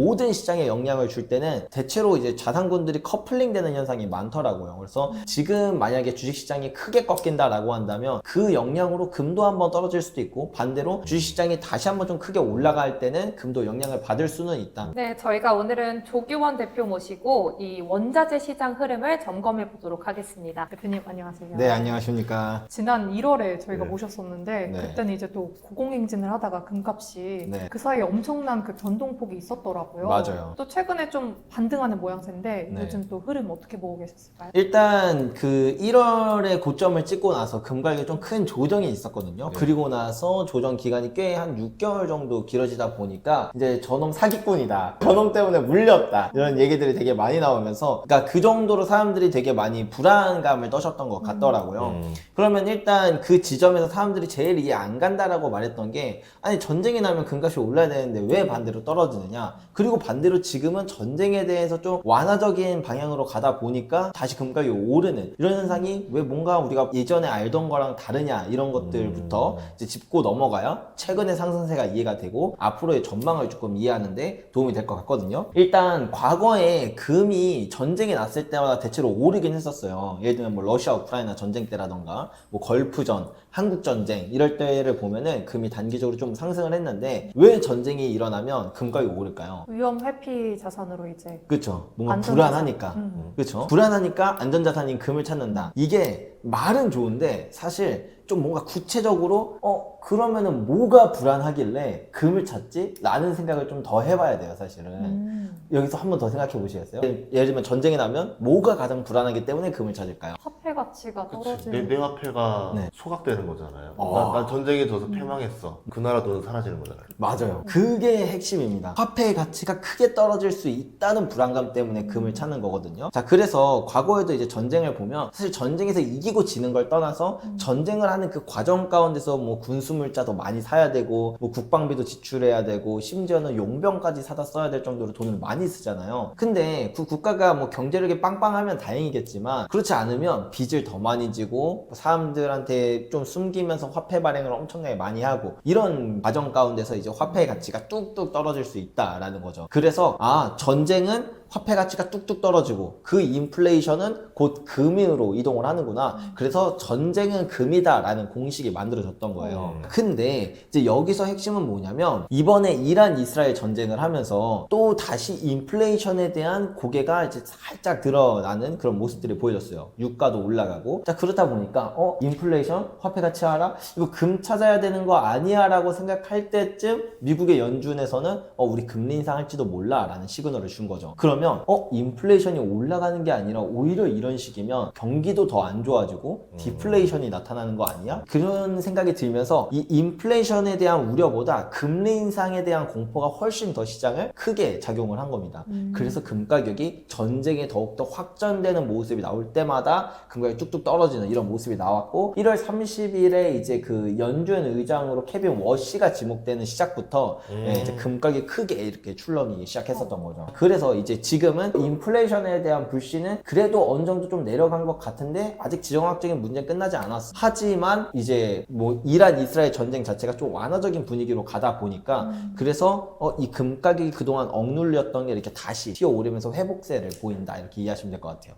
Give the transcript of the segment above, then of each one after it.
모든 시장에 영향을 줄 때는 대체로 이제 자산군들이 커플링 되는 현상이 많더라고요. 그래서 지금 만약에 주식시장이 크게 꺾인다라고 한다면 그 영향으로 금도 한번 떨어질 수도 있고, 반대로 주식시장이 다시 한번 좀 크게 올라갈 때는 금도 영향을 받을 수는 있다. 네, 저희가 오늘은 조규원 대표 모시고 이 원자재 시장 흐름을 점검해 보도록 하겠습니다. 대표님 안녕하세요. 네, 안녕하십니까. 지난 1월에 저희가 네. 모셨었는데 네. 그때는 이제 또 고공행진을 하다가 금값이 네. 그 사이에 엄청난 그 변동폭이 있었더라고요. 맞아요. 또 최근에 좀 반등하는 모양새인데 네. 요즘 또 흐름 어떻게 보고 계셨을까요? 일단 그 1월에 고점을 찍고 나서 금 가격에 좀 큰 조정이 있었거든요. 네. 그리고 나서 조정 기간이 꽤 한 6개월 정도 길어지다 보니까 이제 저놈 사기꾼이다, 저놈 때문에 물렸다, 이런 얘기들이 되게 많이 나오면서, 그러니까 그 정도로 사람들이 되게 많이 불안감을 떠셨던 것 같더라고요. 그러면 일단 그 지점에서 사람들이 제일 이해 안 간다라고 말했던 게, 아니 전쟁이 나면 금값이 올라야 되는데 왜 반대로 떨어지느냐, 그리고 반대로 지금은 전쟁에 대해서 좀 완화적인 방향으로 가다 보니까 다시 금값이 오르는 이런 현상이 왜 뭔가 우리가 예전에 알던 거랑 다르냐, 이런 것들부터 이제 짚고 넘어가야 최근의 상승세가 이해가 되고 앞으로의 전망을 조금 이해하는데 도움이 될 것 같거든요. 일단 과거에 금이 전쟁이 났을 때마다 대체로 오르긴 했었어요. 예를 들면 뭐 러시아 우크라이나 전쟁 때라던가 뭐 걸프전, 한국전쟁 이럴 때를 보면은 금이 단기적으로 좀 상승을 했는데, 왜 전쟁이 일어나면 금값이 오를까요? 위험 회피 자산으로 이제 그쵸. 뭔가 안전자산. 불안하니까. 그쵸. 불안하니까 안전자산인 금을 음. 찾는다. 이게 말은 좋은데 사실 좀 뭔가 구체적으로 그러면은 뭐가 불안하길래 금을 찾지? 라는 생각을 좀 더 해봐야 돼요, 사실은. 여기서 한 번 더 생각해 보시겠어요? 예를 들면 전쟁이 나면 뭐가 가장 불안하기 때문에 금을 찾을까요? 화폐 가치가 그치. 떨어지는 내 화폐가 네. 소각되는 거잖아요. 어. 난 전쟁에 져서 패망했어. 그 나라 돈은 사라지는 거잖아요. 맞아요. 그게 핵심입니다. 화폐의 가치가 크게 떨어질 수 있다는 불안감 때문에 금을 찾는 거거든요. 자, 그래서 과거에도 이제 전쟁을 보면 사실 전쟁에서 이기고 지는 걸 떠나서 전쟁을 하는 그 과정 가운데서 뭐 군수물자도 많이 사야 되고 뭐 국방비도 지출해야 되고 심지어는 용병까지 사다 써야 될 정도로 돈을 많이 쓰잖아요. 근데 그 국가가 뭐 경제력이 빵빵하면 다행이겠지만 그렇지 않으면 빚을 더 많이 지고 사람들한테 좀 숨기면서 화폐 발행을 엄청나게 많이 하고, 이런 과정 가운데서 이제 화폐의 가치가 뚝뚝 떨어질 수 있다라는 거죠. 그래서 전쟁은 화폐 가치가 뚝뚝 떨어지고 그 인플레이션은 곧 금으로 이동을 하는구나. 그래서 전쟁은 금이다라는 공식이 만들어졌던 거예요. 근데 이제 여기서 핵심은 뭐냐면, 이번에 이란 이스라엘 전쟁을 하면서 또 다시 인플레이션에 대한 고개가 이제 살짝 드러나는 그런 모습들이 보여졌어요. 유가도 올라가고. 자, 그렇다 보니까 인플레이션, 화폐 가치 알아? 이거 금 찾아야 되는 거 아니야? 라고 생각할 때쯤 미국의 연준에서는 우리 금리 인상할지도 몰라 라는 시그널을 준 거죠. 그러면 인플레이션이 올라가는 게 아니라 오히려 이런 식이면 경기도 더 안 좋아지고 디플레이션이 나타나는 거 아니야? 그런 생각이 들면서 이 인플레이션에 대한 우려보다 금리 인상에 대한 공포가 훨씬 더 시장을 크게 작용을 한 겁니다. 그래서 금 가격이 전쟁에 더욱더 확전되는 모습이 나올 때마다 금 가격이 뚝뚝 떨어지는 이런 모습이 나왔고, 1월 30일에 이제 그 연준 의장으로 케빈 워시가 지목되는 시작부터 이제 금 가격이 크게 이렇게 출렁이기 시작했었던 거죠. 그래서 이제 지금은 인플레이션에 대한 불씨는 그래도 어느 정도 좀 내려간 것 같은데 아직 지정학적인 문제는 끝나지 않았어. 하지만 이제 뭐 이란 이스라엘 전쟁 자체가 좀 완화적인 분위기로 가다 보니까 그래서 이 금 가격이 그동안 억눌렸던 게 이렇게 다시 튀어오르면서 회복세를 보인다, 이렇게 이해하시면 될 것 같아요.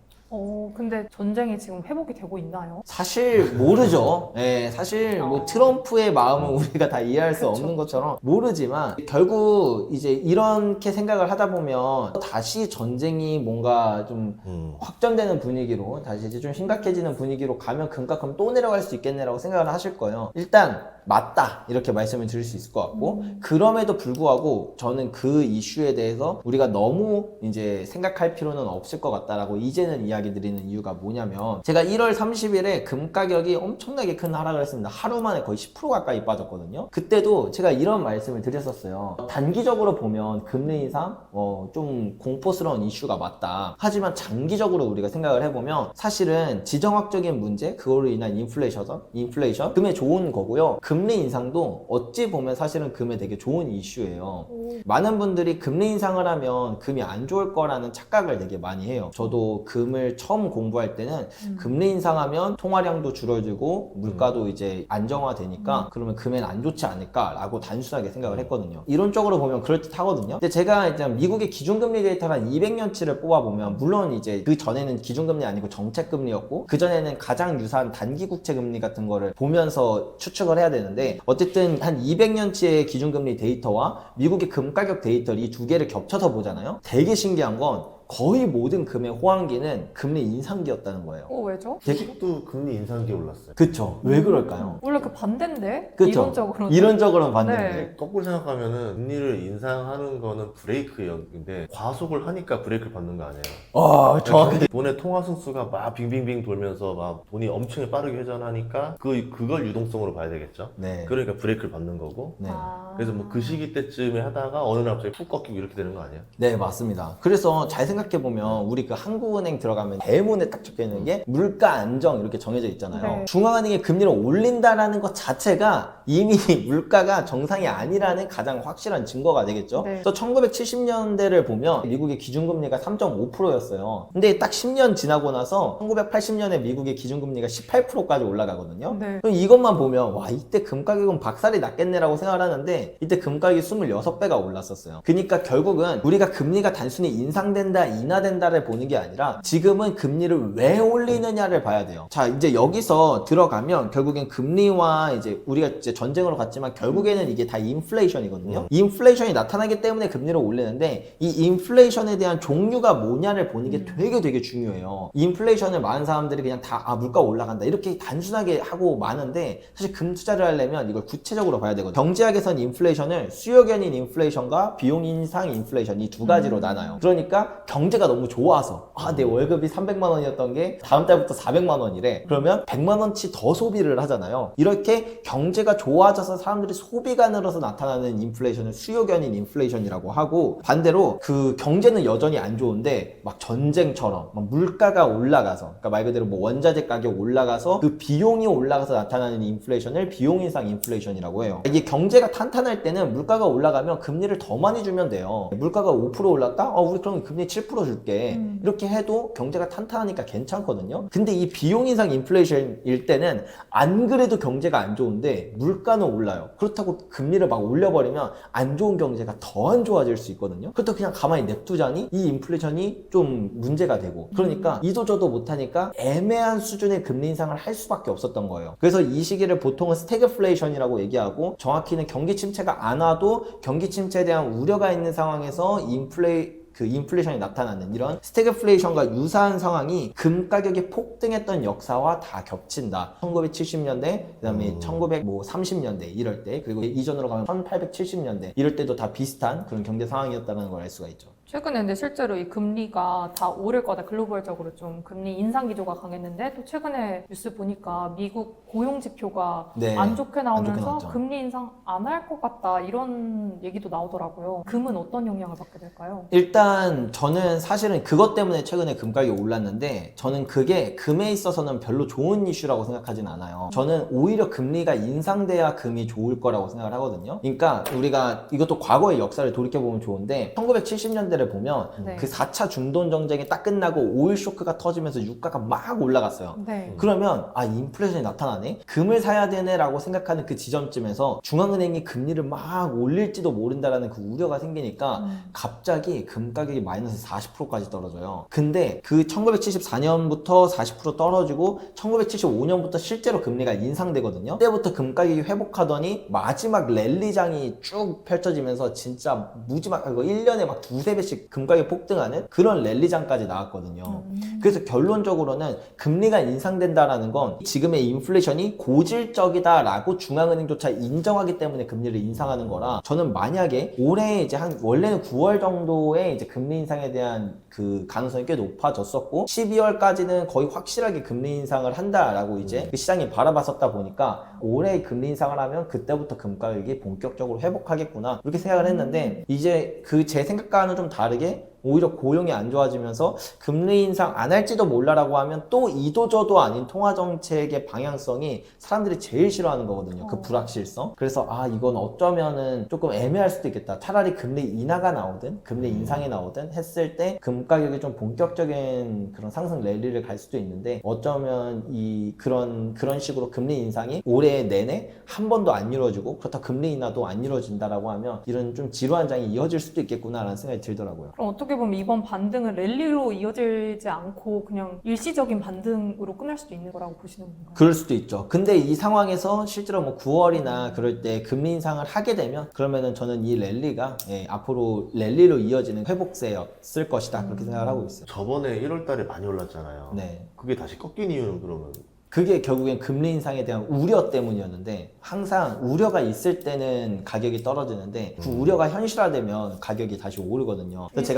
근데 전쟁이 지금 회복이 되고 있나요? 사실 모르죠. 사실 뭐 트럼프의 마음은 우리가 다 이해할 수 없는 것처럼 모르지만, 결국 이제 이렇게 생각을 하다 보면 다시 전쟁이 뭔가 좀 확전되는 분위기로, 다시 이제 좀 심각해지는 분위기로 가면 금값은 또 내려갈 수 있겠네라고 생각을 하실 거예요. 일단 맞다, 이렇게 말씀을 드릴 수 있을 것 같고, 그럼에도 불구하고 저는 그 이슈에 대해서 우리가 너무 이제 생각할 필요는 없을 것 같다라고 이제는 이야기 드리는 이유가 뭐냐면, 제가 1월 30일에 금 가격이 엄청나게 큰 하락을 했습니다. 하루 만에 거의 10% 가까이 빠졌거든요. 그때도 제가 이런 말씀을 드렸었어요. 단기적으로 보면 금리 인상 좀 공포스러운 이슈가 맞다. 하지만 장기적으로 우리가 생각을 해보면 사실은 지정학적인 문제, 그걸로 인한 인플레이션 금에 좋은 거고요. 금리 인상도 어찌 보면 사실은 금에 되게 좋은 이슈예요. 많은 분들이 금리 인상을 하면 금이 안 좋을 거라는 착각을 되게 많이 해요. 저도 금을 경제를 처음 공부할 때는 금리 인상하면 통화량도 줄어들고 물가도 이제 안정화되니까 그러면 금엔 안 좋지 않을까라고 단순하게 생각을 했거든요. 이론적으로 보면 그럴듯하거든요. 근데 제가 이제 미국의 기준금리 데이터를 한 200년치를 뽑아보면 물론 이제 그 전에는 기준금리 아니고 정책금리였고 그 전에는 가장 유사한 단기국채금리 같은 거를 보면서 추측을 해야 되는데 어쨌든 한 200년치의 기준금리 데이터와 미국의 금가격 데이터를 이 두 개를 겹쳐서 보잖아요. 되게 신기한 건 거의 모든 금의 호황기는 금리 인상기였다는 거예요. 왜죠? 주식도 금리 인상기에 올랐어요. 그쵸? 왜 그럴까요? 원래 그 반대인데? 그쵸? 이론적으로는. 이론적으로는 반대인데. 네. 거꾸로 생각하면은 금리를 인상하는 거는 브레이크역인데 과속을 하니까 브레이크를 받는 거 아니에요. 정확하게. 돈의 통화 승수가 막 빙빙빙 돌면서 막 돈이 엄청 빠르게 회전하니까 그걸 유동성으로 봐야 되겠죠. 네. 그러니까 브레이크를 받는 거고. 네. 그래서 뭐 그 시기 때쯤에 하다가 어느 날 갑자기 푹 꺾이고 이렇게 되는 거 아니에요? 네, 맞습니다. 그래서 잘 생각해보면 우리 그 한국은행 들어가면 대문에 딱 적혀있는 게 물가 안정 이렇게 정해져 있잖아요. 네. 중앙은행이 금리를 올린다라는 것 자체가 이미 물가가 정상이 아니라는 가장 확실한 증거가 되겠죠. 네. 그래서 1970년대를 보면 미국의 기준금리가 3.5%였어요. 근데 딱 10년 지나고 나서 1980년에 미국의 기준금리가 18%까지 올라가거든요. 네. 그럼 이것만 보면 와 이때 금가격은 박살이 났겠네라고 생각을 하는데 이때 금가격이 26배가 올랐었어요. 그러니까 결국은 우리가 금리가 단순히 인상된다 인하된다를 보는 게 아니라 지금은 금리를 왜 올리느냐를 봐야 돼요. 자 이제 여기서 들어가면 결국엔 금리와 이제 우리가 이제 전쟁으로 갔지만 결국에는 이게 다 인플레이션이거든요. 인플레이션이 나타나기 때문에 금리를 올리는데 이 인플레이션에 대한 종류가 뭐냐를 보는 게 되게 중요해요. 인플레이션을 많은 사람들이 그냥 다 물가 올라간다 이렇게 단순하게 하고 마는데 사실 금 투자를 하려면 이걸 구체적으로 봐야 되거든요. 경제학에서는 인플레이션을 수요견인 인플레이션과 비용 인상 인플레이션 이 두 가지로 나눠요. 그러니까 경제가 너무 좋아서 내 월급이 300만 원이었던 게 다음 달부터 400만 원이래. 그러면 100만 원치 더 소비를 하잖아요. 이렇게 경제가 좋아져서 사람들이 소비가 늘어서 나타나는 인플레이션을 수요견인 인플레이션이라고 하고 반대로 그 경제는 여전히 안 좋은데 막 전쟁처럼 막 물가가 올라가서 그러니까 말 그대로 뭐 원자재 가격 올라가서 그 비용이 올라가서 나타나는 인플레이션을 비용 인상 인플레이션이라고 해요. 이게 경제가 탄탄할 때는 물가가 올라가면 금리를 더 많이 주면 돼요. 물가가 5% 올랐다? 우리 그럼 금리 7% 줄게. 이렇게 해도 경제가 탄탄하니까 괜찮거든요. 근데 이 비용 인상 인플레이션일 때는 안 그래도 경제가 안 좋은데 물가는 올라요. 그렇다고 금리를 막 올려버리면 안 좋은 경제가 더 안 좋아질 수 있거든요. 그렇다고 그냥 가만히 냅두자니 이 인플레이션이 좀 문제가 되고 그러니까 이도저도 못하니까 애매한 수준의 금리 인상을 할 수밖에 없었던 거예요. 그래서 이 시기를 보통은 스태그플레이션이라고 얘기하고 정확히는 경기 침체가 안 와도 경기 침체에 대한 우려가 있는 상황에서 인플레이션이 나타나는 이런 스태그플레이션과 유사한 상황이 금 가격이 폭등했던 역사와 다 겹친다. 1970년대, 그다음에 1930년대 이럴 때, 그리고 이전으로 가면 1870년대 이럴 때도 다 비슷한 그런 경제 상황이었다는 걸 알 수가 있죠. 최근에 근데 실제로 이 금리가 다 오를 거다. 글로벌적으로 좀 금리 인상 기조가 강했는데 또 최근에 뉴스 보니까 미국 고용 지표가 네, 안 좋게 안 좋게 나오면서 나왔죠. 금리 인상 안 할 것 같다. 이런 얘기도 나오더라고요. 금은 어떤 영향을 받게 될까요? 일단 저는 사실은 그것 때문에 최근에 금 가격이 올랐는데 저는 그게 금에 있어서는 별로 좋은 이슈라고 생각하진 않아요. 저는 오히려 금리가 인상돼야 금이 좋을 거라고 생각을 하거든요. 그러니까 우리가 이것도 과거의 역사를 돌이켜보면 좋은데 1970년대를 보면 네. 그 4차 중동 정쟁이 딱 끝나고 오일 쇼크가 터지면서 유가가 막 올라갔어요. 네. 그러면 인플레이션이 나타나네? 금을 사야 되네 라고 생각하는 그 지점쯤에서 중앙은행이 금리를 막 올릴지도 모른다라는 그 우려가 생기니까 갑자기 금 가격이 마이너스 40%까지 떨어져요. 근데 그 1974년부터 40% 떨어지고 1975년부터 실제로 금리가 인상되거든요. 그때부터 금 가격이 회복하더니 마지막 랠리장이 쭉 펼쳐지면서 진짜 무지막 이거 1년에 막 두세 배씩 금 가격이 폭등하는 그런 랠리장까지 나왔거든요. 그래서 결론적으로는 금리가 인상된다라는 건 지금의 인플레이션이 고질적이다라고 중앙은행조차 인정하기 때문에 금리를 인상하는 거라 저는 만약에 올해 이제 원래는 9월 정도에 이제 금리 인상에 대한 그 가능성이 꽤 높아졌었고 12월까지는 거의 확실하게 금리 인상을 한다라고 이제 그 시장이 바라봤었다 보니까 올해 금리 인상을 하면 그때부터 금 가격이 본격적으로 회복하겠구나 이렇게 생각을 했는데 이제 그 제 생각과는 좀 다르게 오히려 고용이 안 좋아지면서 금리 인상 안 할지도 몰라라고 하면 또 이도저도 아닌 통화 정책의 방향성이 사람들이 제일 싫어하는 거거든요. 그 불확실성. 그래서 이건 어쩌면은 조금 애매할 수도 있겠다. 차라리 금리 인하가 나오든 금리 인상이 나오든 했을 때 금 가격이 좀 본격적인 그런 상승 랠리를 갈 수도 있는데 어쩌면 그런 식으로 금리 인상이 올해 내내 한 번도 안 이루어지고 그렇다 금리 인하도 안 이루어진다라고 하면 이런 좀 지루한 장이 이어질 수도 있겠구나라는 생각이 들더라고요. 그럼 어떻게 보면 이번 반등은 랠리로 이어지지 않고 그냥 일시적인 반등으로 끝날 수도 있는 거라고 보시는 건가요? 그럴 수도 있죠. 근데 이 상황에서 실제로 뭐 9월이나 그럴 때 금리 인상을 하게 되면 그러면은 저는 이 랠리가 앞으로 랠리로 이어지는 회복세였을 것이다. 그렇게 생각을 하고 있어요. 저번에 1월 달에 많이 올랐잖아요. 네. 그게 다시 꺾인 이유는 그러면? 그게 결국엔 금리 인상에 대한 우려 때문이었는데 항상 우려가 있을 때는 가격이 떨어지는데 그 우려가 현실화되면 가격이 다시 오르거든요. 그래서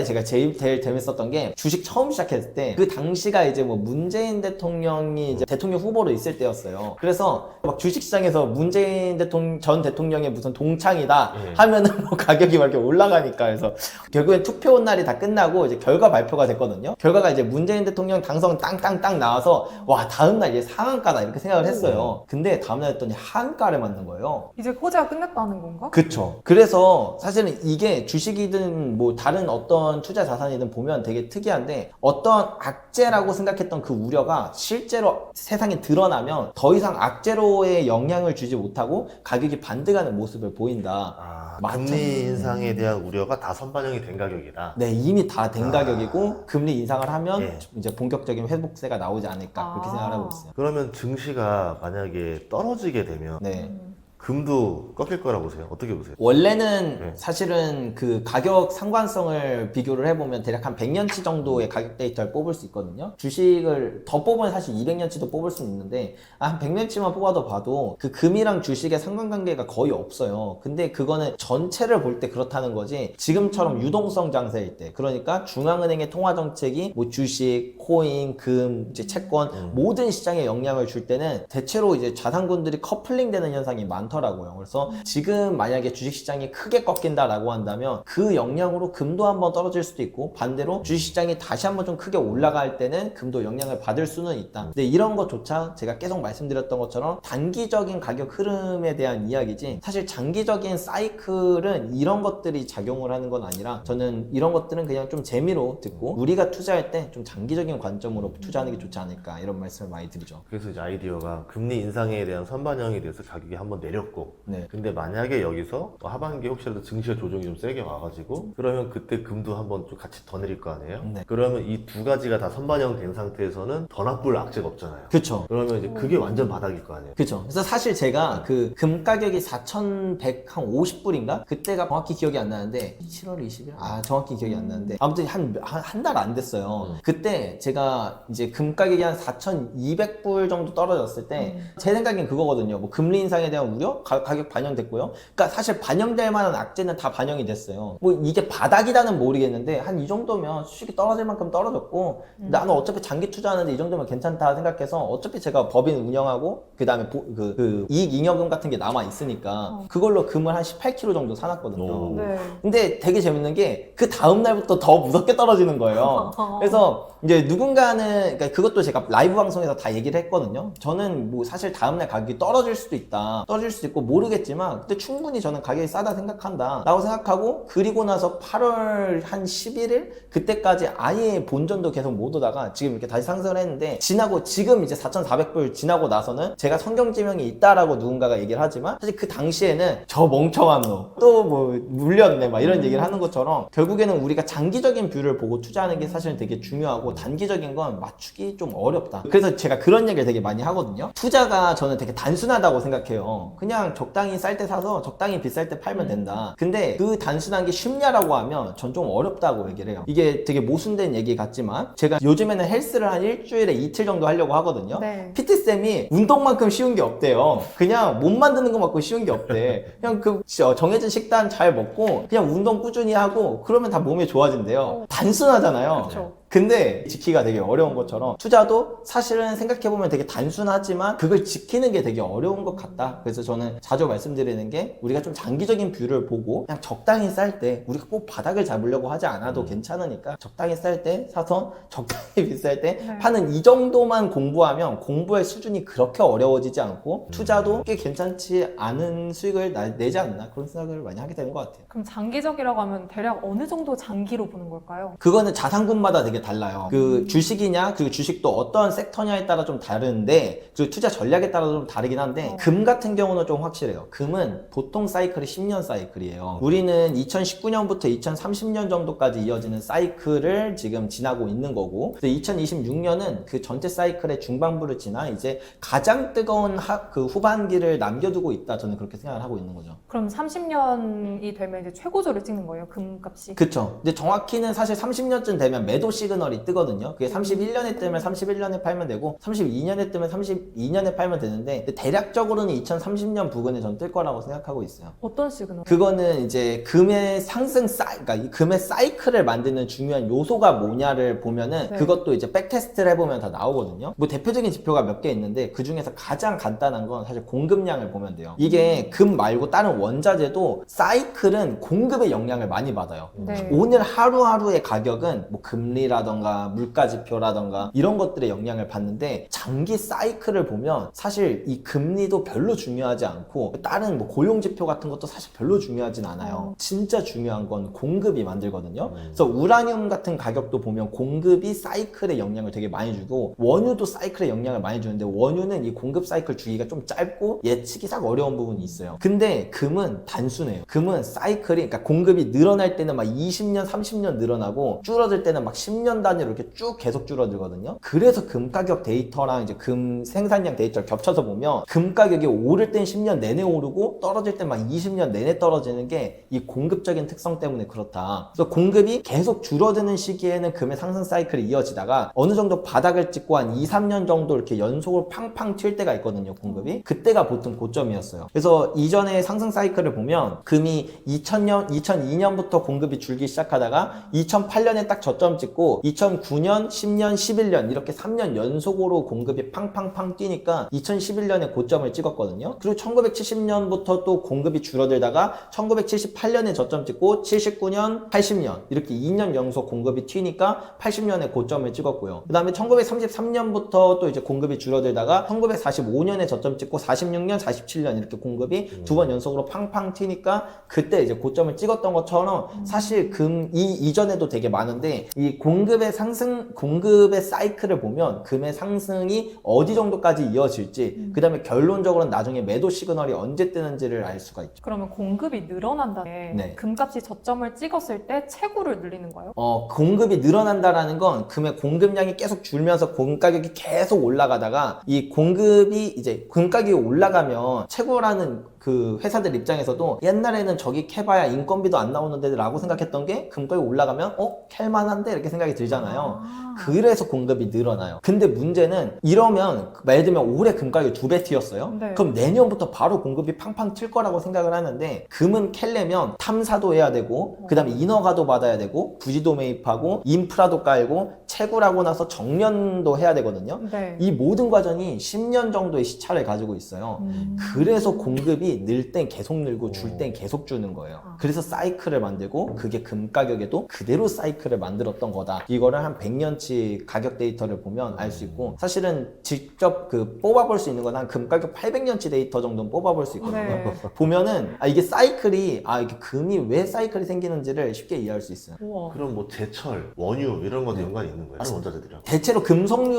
제가 제일 재밌었던 게 주식 처음 시작했을 때 그 당시가 이제 뭐 문재인 대통령이 이제 대통령 후보로 있을 때였어요. 그래서 막 주식시장에서 문재인 전 대통령의 무슨 동창이다 하면은 뭐 가격이 막 이렇게 올라가니까 그래서 결국엔 투표 날이 다 끝나고 이제 결과 발표가 됐거든요. 결과가 이제 문재인 대통령 당선 땅땅땅 나와서 와 다음날 이제 상한가다 이렇게 생각을 했어요. 근데 다음날 했더니 하한가를 맞는 거예요. 이제 호재가 끝났다는 건가? 그쵸. 그래서 사실은 이게 주식이든 뭐 다른 어떤 투자 자산이든 보면 되게 특이한데 어떤 악재라고 생각했던 그 우려가 실제로 세상에 드러나면 더 이상 악재로의 영향을 주지 못하고 가격이 반등하는 모습을 보인다. 금리 인상에 대한 우려가 다 선반영이 된 가격이다. 네, 이미 다 된 가격이고 금리 인상을 하면 예. 이제 본격적인 회복세가 나오지 않을까 그렇게 생각을 하고 있어요. 그러면 증시가 만약에 떨어지게 되면 네. 금도 꺾일 거라고 보세요? 어떻게 보세요? 원래는 네. 사실은 그 가격 상관성을 비교를 해보면 대략 한 100년치 정도의 가격 데이터를 뽑을 수 있거든요. 주식을 더 뽑으면 사실 200년치도 뽑을 수는 있는데 한 100년치만 뽑아도 봐도 그 금이랑 주식의 상관관계가 거의 없어요. 근데 그거는 전체를 볼 때 그렇다는 거지 지금처럼 유동성 장세일 때 그러니까 중앙은행의 통화정책이 뭐 주식, 코인, 금, 이제 채권 모든 시장에 영향을 줄 때는 대체로 이제 자산군들이 커플링 되는 현상이 많더라고요. 그래서 지금 만약에 주식시장이 크게 꺾인다라고 한다면 그 영향으로 금도 한번 떨어질 수도 있고 반대로 주식시장이 다시 한번 좀 크게 올라갈 때는 금도 영향을 받을 수는 있다. 근데 이런 것조차 제가 계속 말씀드렸던 것처럼 단기적인 가격 흐름에 대한 이야기지 사실 장기적인 사이클은 이런 것들이 작용을 하는 건 아니라 저는 이런 것들은 그냥 좀 재미로 듣고 우리가 투자할 때 좀 장기적인 관점으로 투자하는 게 좋지 않을까 이런 말씀을 많이 드리죠. 그래서 이제 아이디어가 금리 인상에 대한 선반영에 대해서 가격이 한번 내렸고 네. 근데 만약에 여기서 하반기에 혹시라도 증시가 조정이 좀 세게 와가지고 그러면 그때 금도 한번 좀 같이 더 내릴 거 아니에요? 네. 그러면 이 두 가지가 다 선반영 된 상태에서는 더 나쁠 악재가 없잖아요. 그쵸. 그러면 이제 그게 완전 바닥일 거 아니에요? 그쵸. 그래서 사실 제가 그 금 가격이 4,150불인가? 그때가 정확히 기억이 안 나는데 7월 20일? 정확히 기억이 안 나는데 아무튼 한 달 안 됐어요. 그때 제가 이제 금 가격이 한 4,200불 정도 떨어졌을 때 제 생각엔 그거거든요. 뭐 금리 인상에 대한 우려? 가격 반영됐고요. 그러니까 사실 반영될 만한 악재는 다 반영이 됐어요. 뭐 이게 바닥이다는 모르겠는데 한 이 정도면 수익이 떨어질 만큼 떨어졌고 나는 어차피 장기 투자하는데 이 정도면 괜찮다 생각해서 어차피 제가 법인 운영하고 그 다음에 이익 잉여금 같은 게 남아 있으니까 그걸로 금을 한 18kg 정도 사놨거든요. 오. 네. 근데 되게 재밌는 게 그 다음 날부터 더 무섭게 떨어지는 거예요. 그래서 이제 누군가는 그러니까 그것도 제가 라이브 방송에서 다 얘기를 했거든요. 저는 뭐 사실 다음 날 가격이 떨어질 수도 있다. 떨어질 수도 있고 모르겠지만 근데 충분히 저는 가격이 싸다 생각한다 라고 생각하고 그리고 나서 8월 한 11일 그때까지 아예 본전도 계속 못 오다가 지금 이렇게 다시 상승을 했는데 지나고 지금 이제 4,400불 지나고 나서는 제가 성경지명이 있다라고 누군가가 얘기를 하지만 사실 그 당시에는 저 멍청한 놈 또 뭐 물렸네 막 이런 얘기를 하는 것처럼 결국에는 우리가 장기적인 뷰를 보고 투자하는 게 사실은 되게 중요하고 단기적인 건 맞추기 좀 어렵다. 그래서 제가 그런 얘기를 되게 많이 하거든요. 투자가 저는 되게 단순하다고 생각해요. 그냥 적당히 쌀 때 사서 적당히 비쌀 때 팔면 된다. 근데 그 단순한 게 쉽냐라고 하면 전 좀 어렵다고 얘기를 해요. 이게 되게 모순된 얘기 같지만 제가 요즘에는 헬스를 한 일주일에 이틀 정도 하려고 하거든요. 네. PT쌤이 운동만큼 쉬운 게 없대요. 그냥 몸 만드는 것만큼 쉬운 게 없대. 그냥 그 정해진 식단 잘 먹고 그냥 운동 꾸준히 하고 그러면 다 몸이 좋아진대요. 단순하잖아요. 그렇죠. 근데 지키기가 되게 어려운 것처럼 투자도 사실은 생각해보면 되게 단순하지만 그걸 지키는 게 되게 어려운 것 같다. 그래서 저는 자주 말씀드리는 게 우리가 좀 장기적인 뷰를 보고 그냥 적당히 쌀 때 우리가 꼭 바닥을 잡으려고 하지 않아도 괜찮으니까 적당히 쌀 때 사서 적당히 비쌀 때 네. 파는 이 정도만 공부하면 공부의 수준이 그렇게 어려워지지 않고 투자도 꽤 괜찮지 않은 수익을 내지 않나 그런 생각을 많이 하게 되는 것 같아요. 그럼 장기적이라고 하면 대략 어느 정도 장기로 보는 걸까요? 그거는 자산군마다 되게 달라요. 그 주식이냐, 그리고 주식도 어떤 섹터냐에 따라 좀 다른데, 그 투자 전략에 따라 좀 다르긴 한데, 금 같은 경우는 좀 확실해요. 금은 보통 사이클이 10년 사이클이에요. 우리는 2019년부터 2030년 정도까지 이어지는 사이클을 지금 지나고 있는 거고, 2026년은 그 전체 사이클의 중반부를 지나 이제 가장 뜨거운 그 후반기를 남겨두고 있다. 저는 그렇게 생각을 하고 있는 거죠. 그럼 30년이 되면 이제 최고조를 찍는 거예요, 금값이? 그쵸. 근데 정확히는 사실 30년쯤 되면 매도 시그널이 뜨거든요. 그게 31년에 뜨면 31년에 팔면 되고 32년에 뜨면 32년에 팔면 되는데 대략적으로는 2030년 부근에 전 뜰 거라고 생각하고 있어요. 어떤 시그널? 그거는 이제 금의 상승 그러니까 이 금의 사이클을 만드는 중요한 요소가 뭐냐를 보면은 네. 그것도 이제 백테스트를 해보면 다 나오거든요. 뭐 대표적인 지표가 몇 개 있는데 그 중에서 가장 간단한 건 사실 공급량을 보면 돼요. 이게 금 말고 다른 원자재도 사이클은 공급의 영향을 많이 받아요. 네. 오늘 하루하루의 가격은 뭐 금리라던가 물가 지표라던가 이런 것들의 영향을 받는데 장기 사이클을 보면 사실 이 금리도 별로 중요하지 않고 다른 뭐 고용 지표 같은 것도 사실 별로 중요하진 않아요. 진짜 중요한 건 공급이 만들거든요. 그래서 우라늄 같은 가격도 보면 공급이 사이클에 영향을 되게 많이 주고 원유도 사이클에 영향을 많이 주는데 원유는 이 공급 사이클 주기가 좀 짧고 예측이 싹 어려운 부분이 있어요. 근데 금은 단순해요. 금은 사이클이 그러니까 공급이 늘어날 때는 막 20년, 30년 늘어나고 줄어들 때는 막 10년 단위로 이렇게 쭉 계속 줄어들거든요. 그래서 금 가격 데이터랑 이제 금 생산량 데이터를 겹쳐서 보면 금 가격이 오를 땐 10년 내내 오르고 떨어질 땐 막 20년 내내 떨어지는 게 이 공급적인 특성 때문에 그렇다. 그래서 공급이 계속 줄어드는 시기에는 금의 상승 사이클이 이어지다가 어느 정도 바닥을 찍고 한 2, 3년 정도 이렇게 연속으로 팡팡 튈 때가 있거든요, 공급이. 그때가 보통 고점이었어요. 그래서 이전의 상승 사이클을 보면 금이 2002년부터 공급이 줄기 시작하다가 2008년에 딱 저점 찍고 2009년, 10년, 11년 이렇게 3년 연속으로 공급이 팡팡팡 뛰니까 2011년에 고점을 찍었거든요. 그리고 1970년부터 또 공급이 줄어들다가 1978년에 저점 찍고 79년, 80년 이렇게 2년 연속 공급이 튀니까 80년에 고점을 찍었고요. 그 다음에 1933년부터 또 이제 공급이 줄어들다가 1945년에 저점 찍고 46년, 47년 이렇게 공급이 두 번 연속으로 팡팡 튀니까 그때 이제 고점을 찍었던 것처럼 사실 이전에도 되게 많은데 이 공급의 사이클을 보면 금의 상승이 어디 정도까지 이어질지 그 다음에 결론적으로는 나중에 매도 시그널이 언제 뜨는지를 알 수가 있죠. 그러면 공급이 늘어난다네. 네. 금값이 저점을 찍었을 때 채굴을 늘리는 거예요? 공급이 늘어난다라는 건 금의 공급량이 계속 줄면서 금 가격이 계속 올라가다가 이 공급이 이제 금 가격이 올라가면 채굴하는 그 회사들 입장에서도 옛날에는 저기 캐봐야 인건비도 안 나오는데 라고 생각했던 게 금가격이 올라가면 캘만한데 이렇게 생각이 들잖아요. 그래서 공급이 늘어나요. 근데 문제는 이러면 예를 들면 올해 금가격이 2배 튀었어요. 네. 그럼 내년부터 바로 공급이 팡팡 튈 거라고 생각을 하는데 금은 캘려면 탐사도 해야 되고 그 다음에 인허가도 받아야 되고 부지도 매입하고 인프라도 깔고 채굴하고 나서 정년도 해야 되거든요. 네. 이 모든 과정이 10년 정도의 시차를 가지고 있어요. 그래서 공급이 늘 땐 계속 늘고 줄 땐 계속 주는 거예요. 그래서 사이클을 만들고 그게 금 가격에도 그대로 사이클을 만들었던 거다. 이거를 한 100년치 가격 데이터를 보면 알 수 있고 사실은 직접 그 뽑아볼 수 있는 건 한 금 가격 800년치 데이터 정도는 뽑아볼 수 있거든요. 네. 보면은 이게 사이클이 이게 금이 왜 사이클이 생기는지를 쉽게 이해할 수 있어요. 우와. 그럼 뭐 제철, 원유 이런 것도 연관이 있는 거예요? 다른 원자재들이랑? 대체로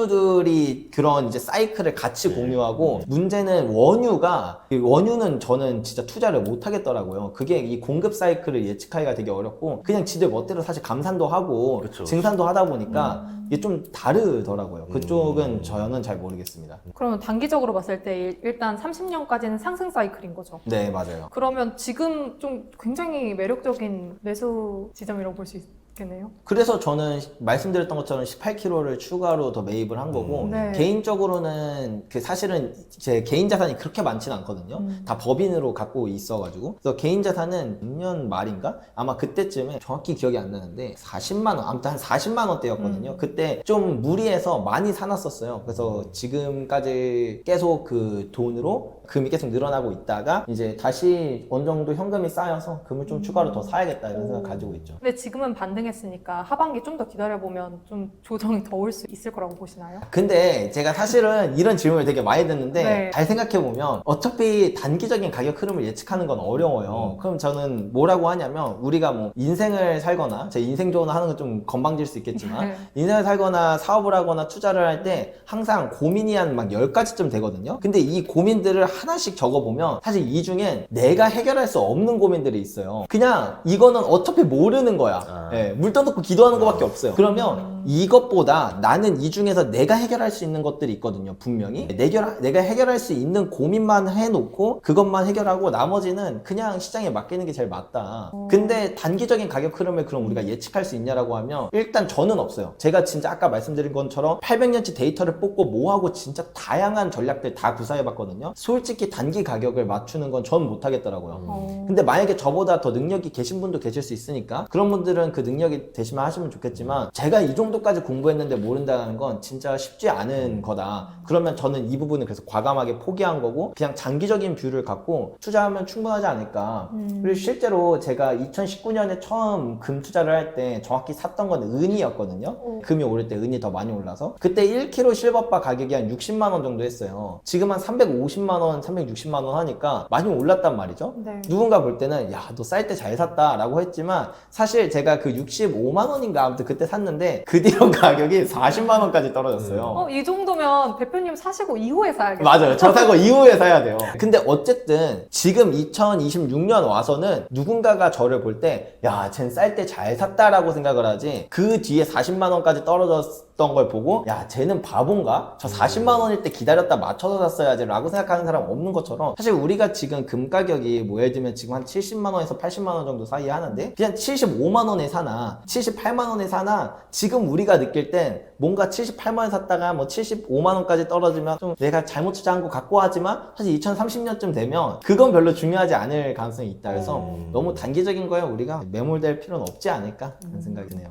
금속류들이 그런 이제 사이클을 같이 공유하고 문제는 원유는 저는 진짜 투자를 못 하겠더라고요. 그게 이 공급 사이클을 예측하기가 되게 어렵고 그냥 지들 멋대로 사실 감산도 하고 그쵸. 증산도 하다 보니까 이게 좀 다르더라고요. 그쪽은 저는 잘 모르겠습니다. 그러면 단기적으로 봤을 때 일단 30년까지는 상승 사이클인 거죠? 네, 맞아요. 그러면 지금 좀 굉장히 매력적인 매수 지점이라고 볼 수 좋겠네요. 그래서 저는 말씀드렸던 것처럼 18kg를 추가로 더 매입을 한 거고 네. 개인적으로는 그 사실은 제 개인 자산이 그렇게 많지는 않거든요. 다 법인으로 갖고 있어가지고 그래서 개인 자산은 6년 말인가? 아마 그때쯤에 정확히 기억이 안 나는데 40만 원, 아무튼 한 40만 원대였거든요. 그때 좀 무리해서 많이 사놨었어요. 그래서 지금까지 계속 그 돈으로 금이 계속 늘어나고 있다가 이제 다시 어느 정도 현금이 쌓여서 금을 좀 추가로 더 사야겠다 이런 생각 가지고 있죠. 근데 지금은 반등했으니까 하반기 좀 더 기다려보면 좀 조정이 더 올 수 있을 거라고 보시나요? 근데 제가 사실은 이런 질문을 되게 많이 듣는데 네. 잘 생각해보면 어차피 단기적인 가격 흐름을 예측하는 건 어려워요. 그럼 저는 뭐라고 하냐면 우리가 뭐 인생을 살거나 제 인생 조언을 하는 건 좀 건방질 수 있겠지만 네. 인생을 살거나 사업을 하거나 투자를 할 때 항상 고민이 한 막 10가지쯤 되거든요. 근데 이 고민들을 하나씩 적어보면 사실 이 중엔 내가 해결할 수 없는 고민들이 있어요. 그냥 이거는 어차피 모르는 거야. 예, 물 떠놓고 기도하는 것밖에 없어요. 그러면 이것보다 나는 이 중에서 내가 해결할 수 있는 것들이 있거든요. 분명히 내가 해결할 수 있는 고민만 해놓고 그것만 해결하고 나머지는 그냥 시장에 맡기는 게 제일 맞다. 근데 단기적인 가격 흐름을 그럼 우리가 예측할 수 있냐라고 하면 일단 저는 없어요. 제가 진짜 아까 말씀드린 것처럼 800년치 데이터를 뽑고 뭐하고 진짜 다양한 전략들 다 구사해봤거든요. 솔직히 단기 가격을 맞추는 건 전 못하겠더라고요. 근데 만약에 저보다 더 능력이 계신 분도 계실 수 있으니까 그런 분들은 그 능력이 되시면 하시면 좋겠지만 제가 이 정도까지 공부했는데 모른다는 건 진짜 쉽지 않은 거다. 그러면 저는 이 부분을 그래서 과감하게 포기한 거고 그냥 장기적인 뷰를 갖고 투자하면 충분하지 않을까. 그리고 실제로 제가 2019년에 처음 금 투자를 할 때 정확히 샀던 건 은이었거든요. 금이 오를 때 은이 더 많이 올라서 그때 1kg 실버바 가격이 한 60만 원 정도 했어요. 지금 한 350만 원, 360만 원 하니까 많이 올랐단 말이죠. 네. 누군가 볼 때는 야, 너 쌀 때 잘 샀다 라고 했지만 사실 제가 그 65만 원인가 아무튼 그때 샀는데 그 뒤로 가격이 40만 원까지 떨어졌어요. 이 정도면 대표님 사시고 이후에 사야겠어요. 맞아요. 저 사고 이후에 사야 돼요. 근데 어쨌든 지금 2026년 와서는 누군가가 저를 볼 때 야, 쟨 쌀 때 잘 샀다라고 생각을 하지 그 뒤에 40만 원까지 떨어졌던 걸 보고 야, 쟤는 바본가? 저 40만 원일 때 기다렸다 맞춰서 샀어야지 라고 생각하는 사람 없는 것처럼 사실 우리가 지금 금 가격이 뭐 예를 들면 지금 한 70만 원에서 80만 원 정도 사이에 하는데 그냥 75만 원에 사나 78만 원에 사나 지금 우리가 느낄 땐 뭔가 78만 원에 샀다가 뭐 75만 원까지 떨어지면 좀 내가 잘못 투자한 것 같고 하지만 사실 2030년쯤 되면 그건 별로 중요하지 않을 가능성이 있다. 그래서 너무 단기적인 거에 우리가 매몰될 필요는 없지 않을까 하는 생각이 드네요.